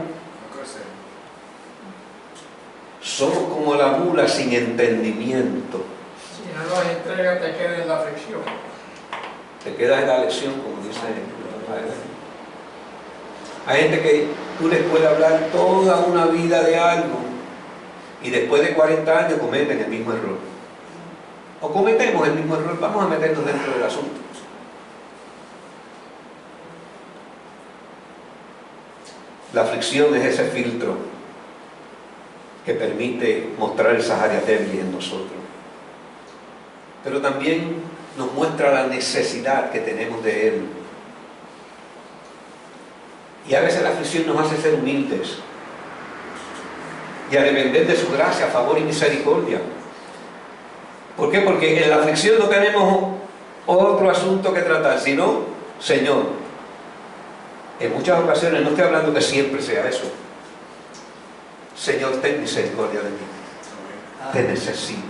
somos como la mula sin entendimiento. Si no las entregas, te quedas en la aflicción. Te quedas en la lección, como dice el... Hay gente que tú les puedes hablar toda una vida de algo y después de 40 años cometen el mismo error. O cometemos el mismo error. Vamos a meternos dentro del asunto. La aflicción es ese filtro que permite mostrar esas áreas débiles en nosotros. Pero también nos muestra la necesidad que tenemos de Él. Y a veces la aflicción nos hace ser humildes y a depender de su gracia, favor y misericordia. ¿Por qué? Porque en la aflicción no tenemos otro asunto que tratar, sino, Señor, en muchas ocasiones, no estoy hablando que siempre sea eso, Señor, ten misericordia de mí, te necesito.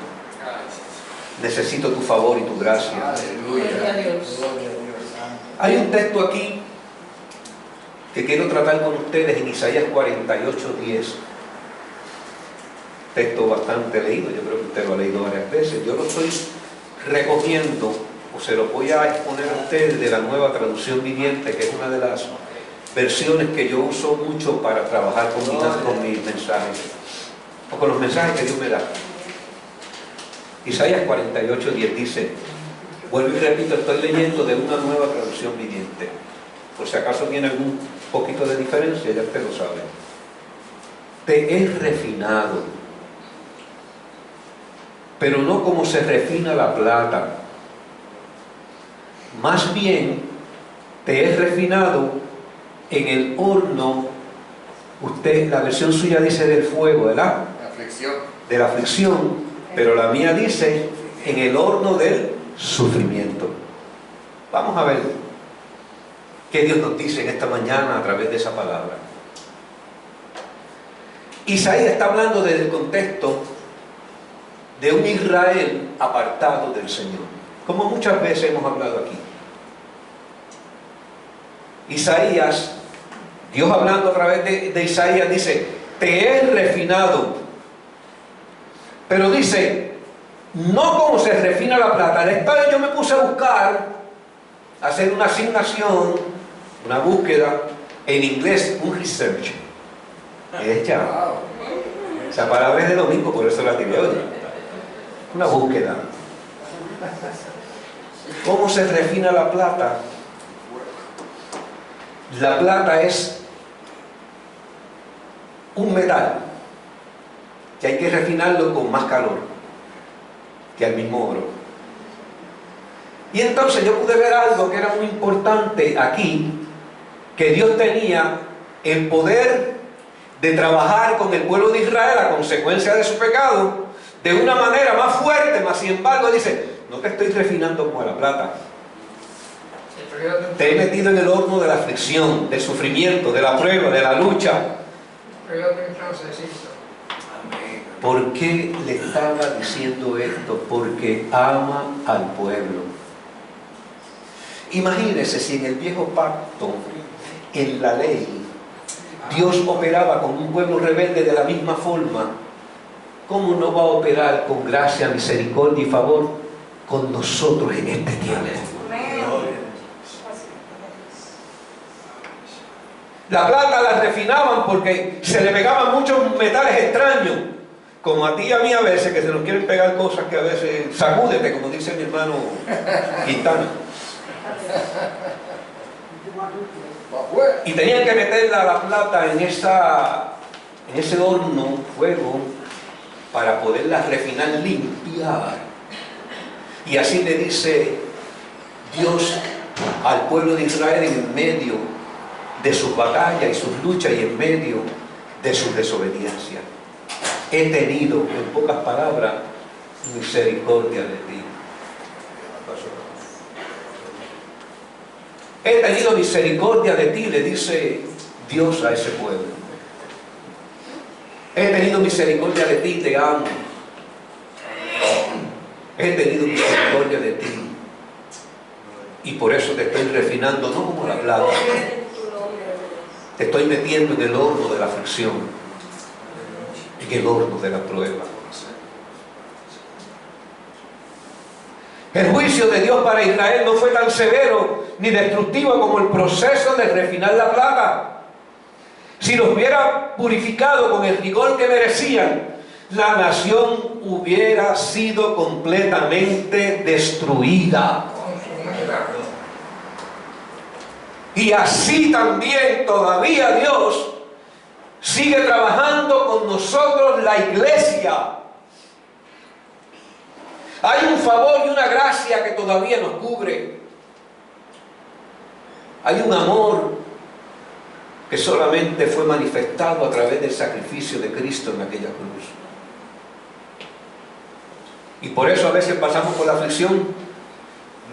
Necesito tu favor y tu gracia. Gloria a Dios. Hay un texto aquí que quiero tratar con ustedes en Isaías 48:10. Texto bastante leído, yo creo que usted lo ha leído varias veces. Yo lo estoy recogiendo, o se lo voy a exponer a ustedes de la Nueva Traducción Viviente, que es una de las versiones que yo uso mucho para trabajar con mis mensajes, o con los mensajes que Dios me da. Isaías 48:10 dice, vuelvo y repito, estoy leyendo de una Nueva Traducción Viviente. Por si acaso tiene algún poquito de diferencia, ya usted lo sabe. Te he refinado, pero no como se refina la plata. Más bien, te he refinado en el horno. Usted, la versión suya dice del fuego, ¿verdad? La aflicción. De la aflicción, pero la mía dice en el horno del sufrimiento. Vamos a ver qué Dios nos dice en esta mañana a través de esa palabra. Isaías está hablando desde el contexto de un Israel apartado del Señor, como muchas veces hemos hablado aquí. Isaías, Dios hablando a través de Isaías dice, te he refinado, pero dice, no como se refina la plata. Esta vez yo me puse a buscar, a hacer una asignación, una búsqueda, en inglés, un research. Esa palabra es de domingo, por eso la tiré hoy. Una búsqueda. ¿Cómo se refina la plata? La plata es un metal que hay que refinarlo con más calor que al mismo oro. Y entonces yo pude ver algo que era muy importante aquí, que Dios tenía el poder de trabajar con el pueblo de Israel a consecuencia de su pecado de una manera más fuerte, mas sin embargo dice: no te estoy refinando como la plata, te he metido en el horno de la aflicción, del sufrimiento, de la prueba, de la lucha. ¿Por qué le estaba diciendo esto? Porque ama al pueblo. Imagínense si en el viejo pacto, en la ley, Dios operaba con un pueblo rebelde de la misma forma, ¿cómo no va a operar con gracia, misericordia y favor con nosotros en este tiempo? La plata la refinaban porque se le pegaban muchos metales extraños, como a ti y a mí a veces, que se nos quieren pegar cosas que a veces, sacúdete, como dice mi hermano Quintana. Y tenían que meterla la plata en ese horno, fuego, para poderla refinar, limpiar. Y así le dice Dios al pueblo de Israel en medio de sus batallas y sus luchas y en medio de su desobediencia: he tenido, en pocas palabras, misericordia de ti. He tenido misericordia de ti, le dice Dios a ese pueblo. He tenido misericordia de ti, te amo. He tenido misericordia de ti. Y por eso te estoy refinando, no como la plata. Te estoy metiendo en el horno de la aflicción, en el horno de la prueba. El juicio de Dios para Israel no fue tan severo ni destructivo como el proceso de refinar la plata. Si los hubiera purificado con el rigor que merecían, la nación hubiera sido completamente destruida. Y así también todavía Dios sigue trabajando con nosotros, la iglesia. Hay un favor y una gracia que todavía nos cubre. Hay un amor que solamente fue manifestado a través del sacrificio de Cristo en aquella cruz. Y por eso a veces pasamos por la aflicción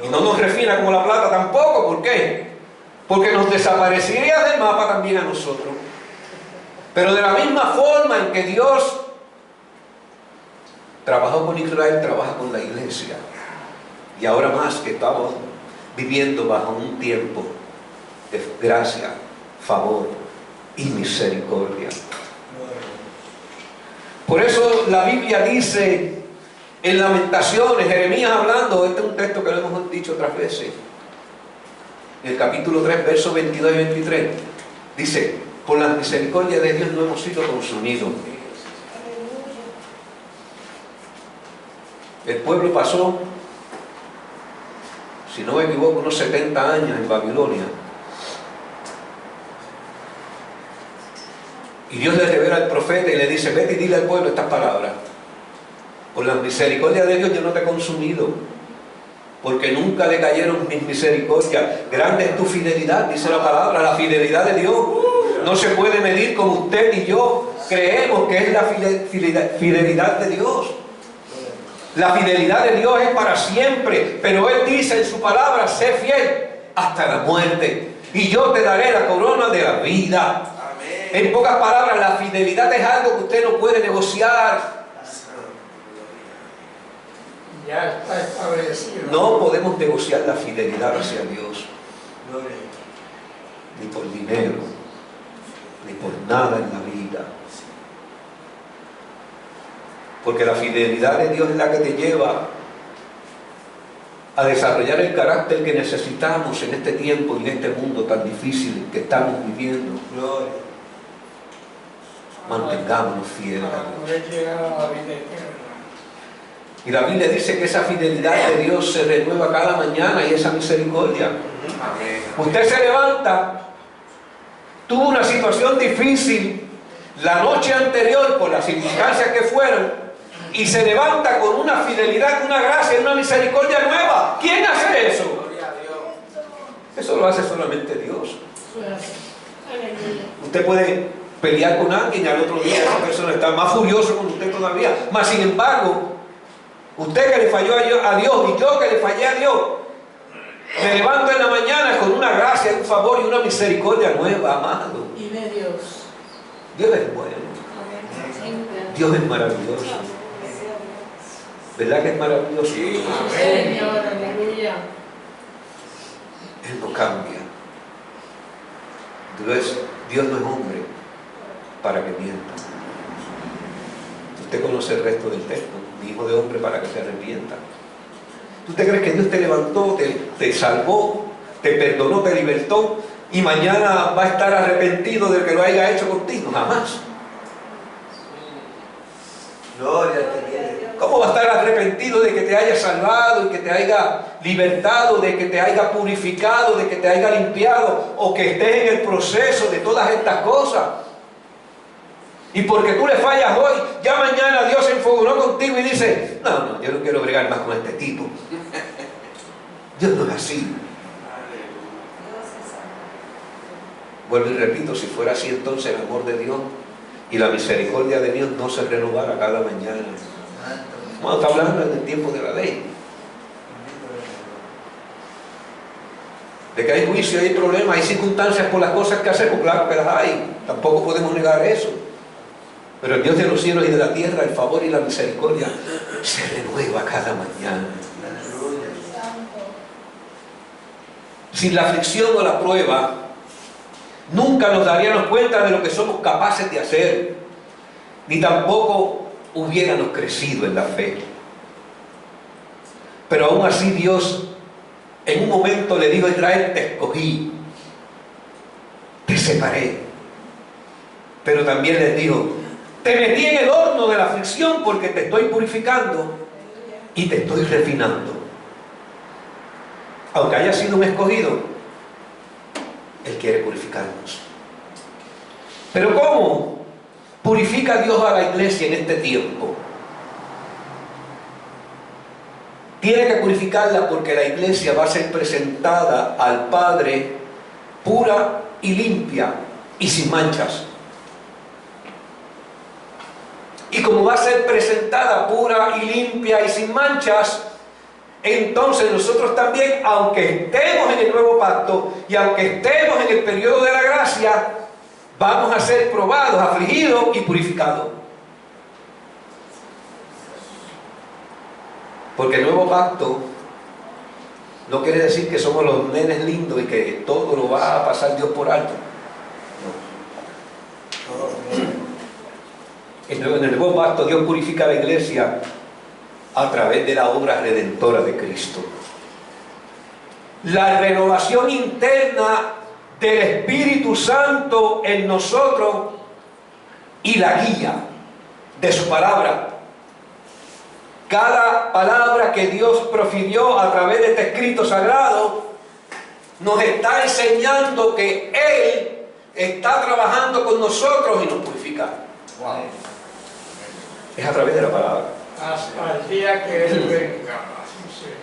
y no nos refina como la plata tampoco. ¿Por qué? Porque nos desaparecería del mapa también a nosotros. Pero de la misma forma en que Dios trabajó con Israel, trabaja con la iglesia. Y ahora más que estamos viviendo bajo un tiempo de gracia, favor y misericordia. Por eso la Biblia dice en Lamentaciones, Jeremías hablando, este es un texto que lo hemos dicho otras veces, en el capítulo 3, versos 22 y 23, dice: por la misericordia de Dios no hemos sido consumidos. El pueblo pasó, si no me equivoco, unos 70 años en Babilonia. Y Dios le revela al profeta y le dice: vete y dile al pueblo estas palabras: por la misericordia de Dios yo no te he consumido, porque nunca decayeron mis misericordias. Grande es tu fidelidad, dice la palabra. La fidelidad de Dios no se puede medir como usted y yo creemos que es la fidelidad de Dios. La fidelidad de Dios es para siempre, pero Él dice en su palabra: sé fiel hasta la muerte y yo te daré la corona de la vida. Amén. En pocas palabras, la fidelidad es algo que usted no puede negociar. Ya está establecido. No podemos negociar la fidelidad hacia Dios, ni por dinero, ni por nada en la vida. Porque la fidelidad de Dios es la que te lleva a desarrollar el carácter que necesitamos en este tiempo y en este mundo tan difícil que estamos viviendo. Gloria. Mantengámonos fieles a Para Dios. poder llegar a la vida eterna. Y la Biblia dice que esa fidelidad de Dios se renueva cada mañana y esa misericordia. Amén. Usted se levanta, tuvo una situación difícil la noche anterior por las circunstancias que fueron, y se levanta con una fidelidad, una gracia, una misericordia nueva. ¿Quién hace eso? Gloria a Dios. Eso lo hace solamente Dios. Aleluya. Usted puede pelear con alguien y al otro día esa persona está más furioso con usted todavía. Mas sin embargo, usted que le falló a Dios y yo que le fallé a Dios, me levanto en la mañana con una gracia, un favor y una misericordia nueva, amado. Y de Dios. Dios es bueno. Dios es maravilloso. ¿Verdad que es maravilloso? Sí. Amén. Señor, aleluya. Él no cambia. Dios no es hombre para que mienta. Usted conoce el resto del texto. Ni hijo de hombre para que se arrepienta. ¿Tú te crees que Dios te levantó, te salvó, te perdonó, te libertó y mañana va a estar arrepentido de que lo haya hecho contigo? Jamás. Gloria a Dios. ¿Cómo va a estar arrepentido de que te haya salvado y que te haya libertado, de que te haya purificado, de que te haya limpiado o que estés en el proceso de todas estas cosas? Y porque tú le fallas hoy, ya mañana Dios se enfogonó contigo y dice, no, yo no quiero bregar más con este tipo. Dios no es así. Vuelvo y repito, si fuera así entonces el amor de Dios y la misericordia de Dios no se renovara cada mañana. Bueno, está hablando en el tiempo de la ley. De que hay juicio, hay problemas, hay circunstancias por las cosas que hacemos, claro que las hay. Tampoco podemos negar eso. Pero el Dios de los cielos y de la tierra, el favor y la misericordia se renueva cada mañana. Sin la aflicción o la prueba, nunca nos daríamos cuenta de lo que somos capaces de hacer, ni tampoco hubiéramos crecido en la fe. Pero aún así Dios en un momento le dijo a Israel, te escogí, te separé. Pero también les dijo, te metí en el horno de la aflicción porque te estoy purificando y te estoy refinando. Aunque haya sido un escogido, Él quiere purificarnos. Pero ¿cómo purifica Dios a la iglesia en este tiempo? Tiene que purificarla porque la iglesia va a ser presentada al Padre pura y limpia y sin manchas. Y como va a ser presentada pura y limpia y sin manchas, entonces nosotros también, aunque estemos en el nuevo pacto y aunque estemos en el periodo de la gracia, vamos a ser probados, afligidos y purificados. Porque el nuevo pacto no quiere decir que somos los nenes lindos y que todo lo va a pasar Dios por alto. No. En el nuevo pacto Dios purifica a la iglesia a través de la obra redentora de Cristo. La renovación interna del Espíritu Santo en nosotros y la guía de su palabra. Cada palabra que Dios profirió a través de este escrito sagrado nos está enseñando que Él está trabajando con nosotros y nos purifica. Wow. Es a través de la palabra. Hasta el día que Él venga. Sí, Señor.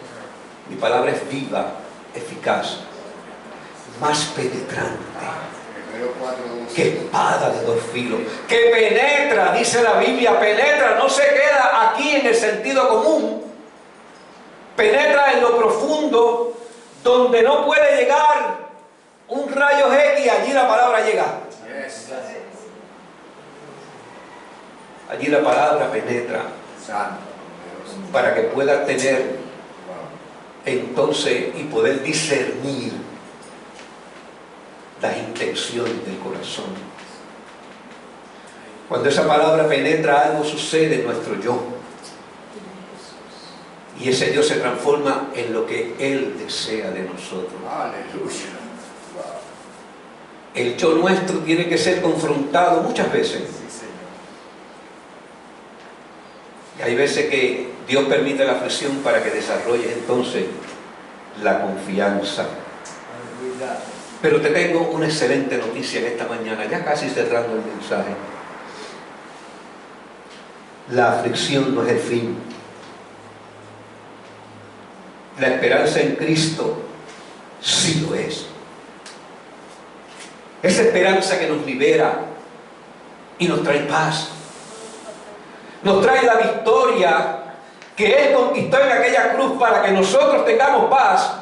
Mi palabra es viva, eficaz, más penetrante que espada de dos filos, que penetra, dice la Biblia, penetra, no se queda aquí en el sentido común, penetra en lo profundo, donde no puede llegar un rayo X, allí la palabra llega. Allí la palabra penetra para que pueda tener entonces y poder discernir las intenciones del corazón. Cuando esa palabra penetra, algo sucede en nuestro yo. Y ese yo se transforma en lo que Él desea de nosotros. Aleluya. El yo nuestro tiene que ser confrontado muchas veces. Sí, Señor. Y hay veces que Dios permite la aflicción para que desarrolles entonces la confianza. Aleluya. Pero te tengo una excelente noticia en esta mañana, ya casi cerrando el mensaje. La aflicción no es el fin. La esperanza en Cristo sí lo es. Esa esperanza que nos libera y nos trae paz. Nos trae la victoria que Él conquistó en aquella cruz para que nosotros tengamos paz.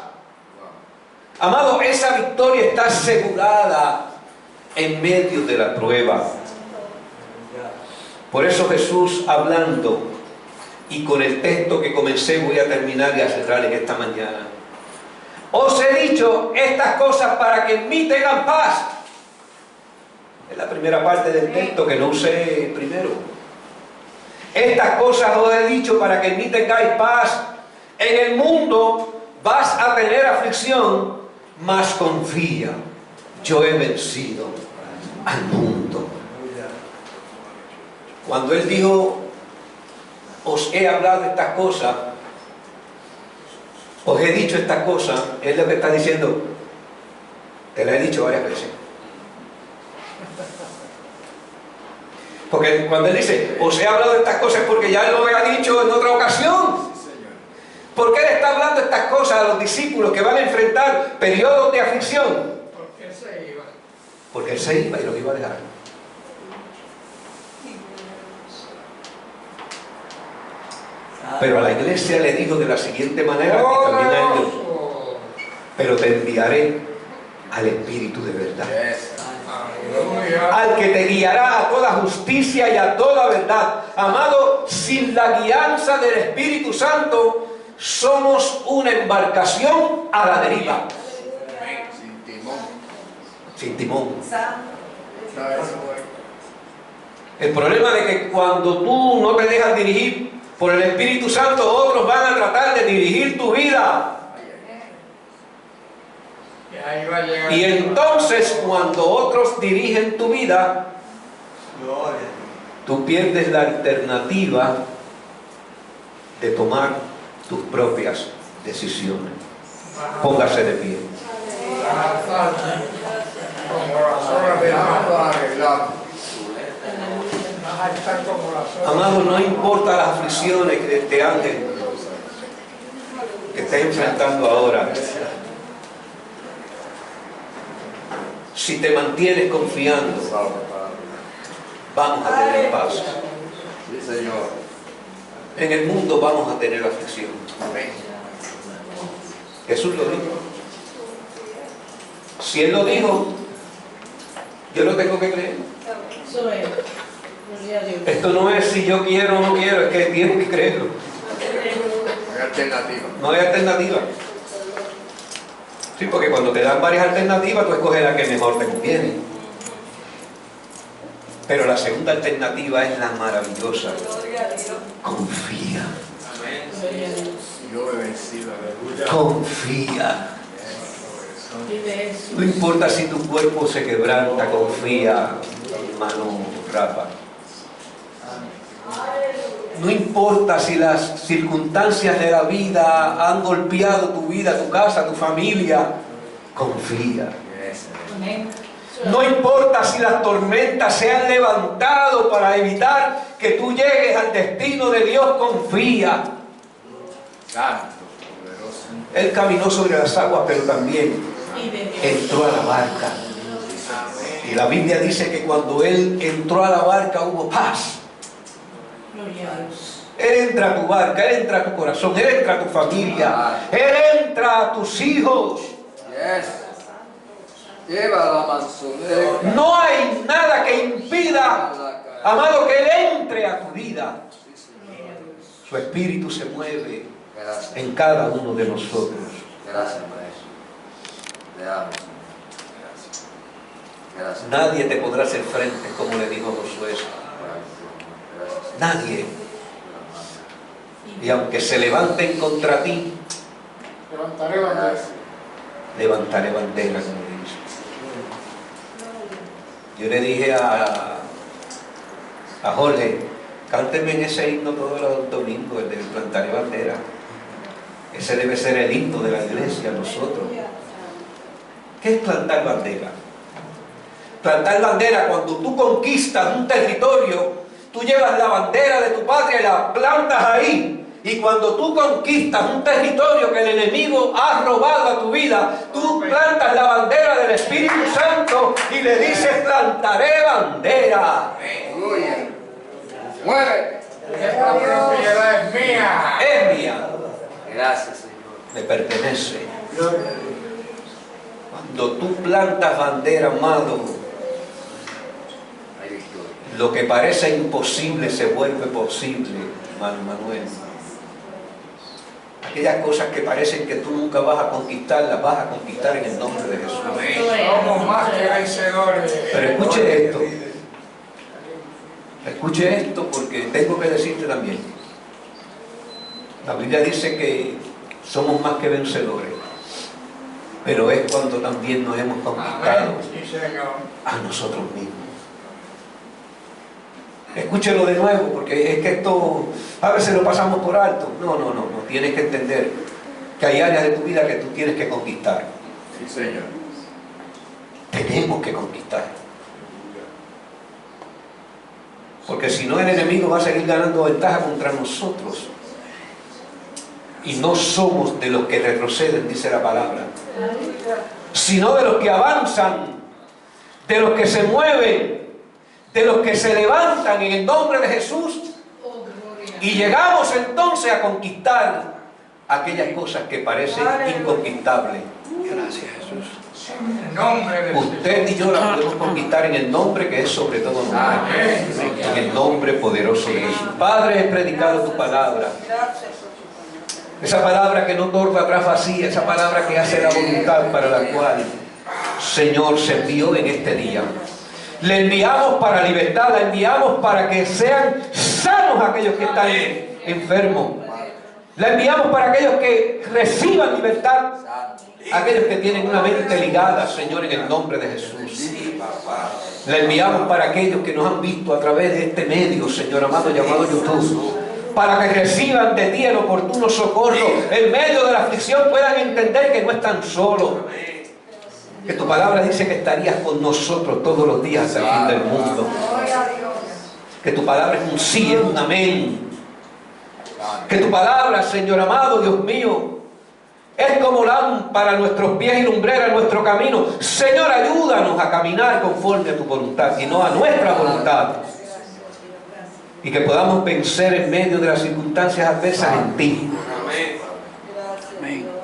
Amado, esa victoria está asegurada en medio de la prueba. Por eso Jesús, hablando, y con el texto que comencé voy a terminar y a cerrar en esta mañana. Os he dicho estas cosas para que en mí tengan paz. Es la primera parte del texto que no usé primero. Estas cosas os he dicho para que en mí tengáis paz. En el mundo vas a tener aflicción, mas confía, yo he vencido al mundo. Cuando Él dijo, os he hablado estas cosas, os he dicho estas cosas, es lo que está diciendo, te la he dicho varias veces. Porque cuando Él dice, os he hablado de estas cosas, es porque ya Él lo había dicho en otra ocasión. ¿Por qué Él está hablando estas cosas a los discípulos que van a enfrentar periodos de aflicción? Porque Él se iba. Porque Él se iba y los iba a dejar. Pero a la iglesia le dijo de la siguiente manera, que también a ellos, pero te enviaré al Espíritu de verdad. Aleluya. Al que te guiará a toda justicia y a toda verdad. Amado, sin la guianza del Espíritu Santo, somos una embarcación a la deriva. Sin timón. Sin timón. ¿Sabes? El problema de que cuando tú no te dejas dirigir por el Espíritu Santo, otros van a tratar de dirigir tu vida. Y ahí va a llegar. Y entonces cuando otros dirigen tu vida, tú pierdes la alternativa de tomar tus propias decisiones. Póngase de pie. Como las horas de mar. Vas a estar como las horas. Amado, no importa las aflicciones que este ángel que estés enfrentando ahora. Si te mantienes confiando, vamos a tener paz. Sí, Señor. En el mundo vamos a tener aflicción. Amén. Jesús lo dijo. Si Él lo dijo, yo lo tengo que creer. Eso es. Gloria a Dios. Esto no es si yo quiero o no quiero, es que tengo que creerlo. Hay alternativa. No hay alternativa. Sí, porque cuando te dan varias alternativas, tú escoges la que mejor te conviene. Pero la segunda alternativa es la maravillosa. Confía. Gloria a Dios. Yo he vencido. Aleluya. Confía. Vive eso. No importa si tu cuerpo se quebranta, confía, hermano Rafa. No importa si las circunstancias de la vida han golpeado tu vida, tu casa, tu familia, confía. Amén. No importa si las tormentas se han levantado para evitar que tú llegues al destino de Dios, confía. Santo, poderoso. Él caminó sobre las aguas, pero también Vive Dios. entró a la barca. Y la Biblia dice que cuando Él entró a la barca hubo paz. Gloria a Dios. Él entra a tu barca, Él entra a tu corazón, Él entra a tu familia, Él entra a tus hijos. Yes. Lleva la manzonera. No hay nada que impida, amado, que Él entre a tu vida. Su espíritu se mueve Gracias. en cada uno de nosotros. Gracias, maestro. Te amo. Gracias. Gracias. Nadie te podrá hacer frente, como le dijo Josué. Nadie. Y aunque se levanten contra ti, Levantaré bandera. levantaré bandera, como dice. Yo le dije a Jorge, cánteme en ese himno todos los domingos, el de plantaré bandera. Ese debe ser el himno de la iglesia, nosotros. ¿Qué es plantar bandera? Plantar bandera, cuando tú conquistas un territorio, tú llevas la bandera de tu patria y la plantas ahí. Y cuando tú conquistas un territorio que el enemigo ha robado a tu vida, tú plantas la bandera del Espíritu Santo y le dices, plantaré bandera. Aleluya. Muere. Esta propiedad es mía. Es mía, Gracias, Señor. me pertenece. Cuando tú plantas bandera, amado, Hay victoria. lo que parece imposible se vuelve posible, hermano Manuel. Aquellas cosas que parecen que tú nunca vas a conquistar, las vas a conquistar en el nombre de Jesús. Somos más que vencedores. Pero escuche esto. Escuche esto porque tengo que decirte también. La Biblia dice que somos más que vencedores. Pero es cuando también nos hemos conquistado Amén. Sí, Señor. a nosotros mismos. Escúchelo de nuevo, porque es que esto a veces lo pasamos por alto. No. Tienes que entender que hay áreas de tu vida que tú tienes que conquistar. Sí, Señor. Tenemos que conquistar. Porque si no, el enemigo va a seguir ganando ventaja contra nosotros. Y no somos de los que retroceden, dice la palabra, sino de los que avanzan, de los que se mueven, de los que se levantan en el nombre de Jesús. Y llegamos entonces a conquistar aquellas cosas que parecen inconquistables. Gracias, Jesús. En el nombre de Usted y yo la podemos conquistar en el nombre que es sobre todo nombre. En el nombre poderoso de Jesús. Padre, he predicado tu palabra. Esa palabra que no torna atrás vacía, esa palabra que hace la voluntad para la cual, Señor, se envió en este día. Le enviamos para libertad, la enviamos para que sean sanos aquellos que están enfermos. La enviamos para aquellos que reciban libertad, aquellos que tienen una mente ligada, Señor, en el nombre de Jesús. La enviamos para aquellos que nos han visto a través de este medio, Señor amado, llamado YouTube, para que reciban de ti el oportuno socorro, en medio de la aflicción puedan entender que no están solos. Que tu palabra dice que estarías con nosotros todos los días hasta el fin del mundo. Que tu palabra es un sí, es un amén. Que tu palabra, Señor amado, Dios mío, es como lámpara a nuestros pies y lumbrera a nuestro camino. Señor, ayúdanos a caminar conforme a tu voluntad y no a nuestra voluntad. Y que podamos vencer en medio de las circunstancias adversas en ti.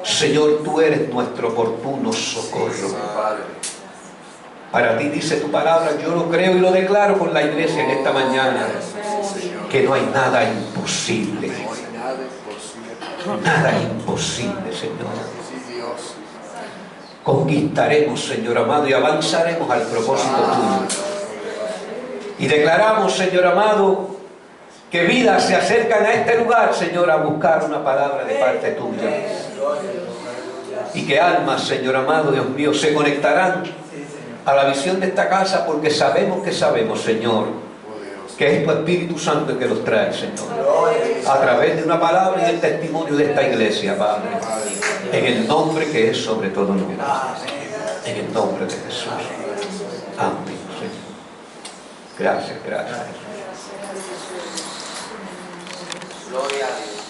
Señor, tú eres nuestro oportuno socorro. Para ti dice tu palabra, yo lo creo y lo declaro con la iglesia en esta mañana, que no hay nada imposible. Nada imposible, Señor. Conquistaremos, Señor amado, y avanzaremos al propósito tuyo. Y declaramos, Señor amado, que vidas se acercan a este lugar, Señor, a buscar una palabra de parte tuya. Y que almas, Señor amado, Dios mío, se conectarán a la visión de esta casa porque sabemos, Señor, que es tu Espíritu Santo el que los trae, Señor, a través de una palabra y del testimonio de esta iglesia, Padre, en el nombre que es sobre todo nombre, en el nombre de Jesús. Amén, Señor. Gracias, Jesús. Gloria a Dios.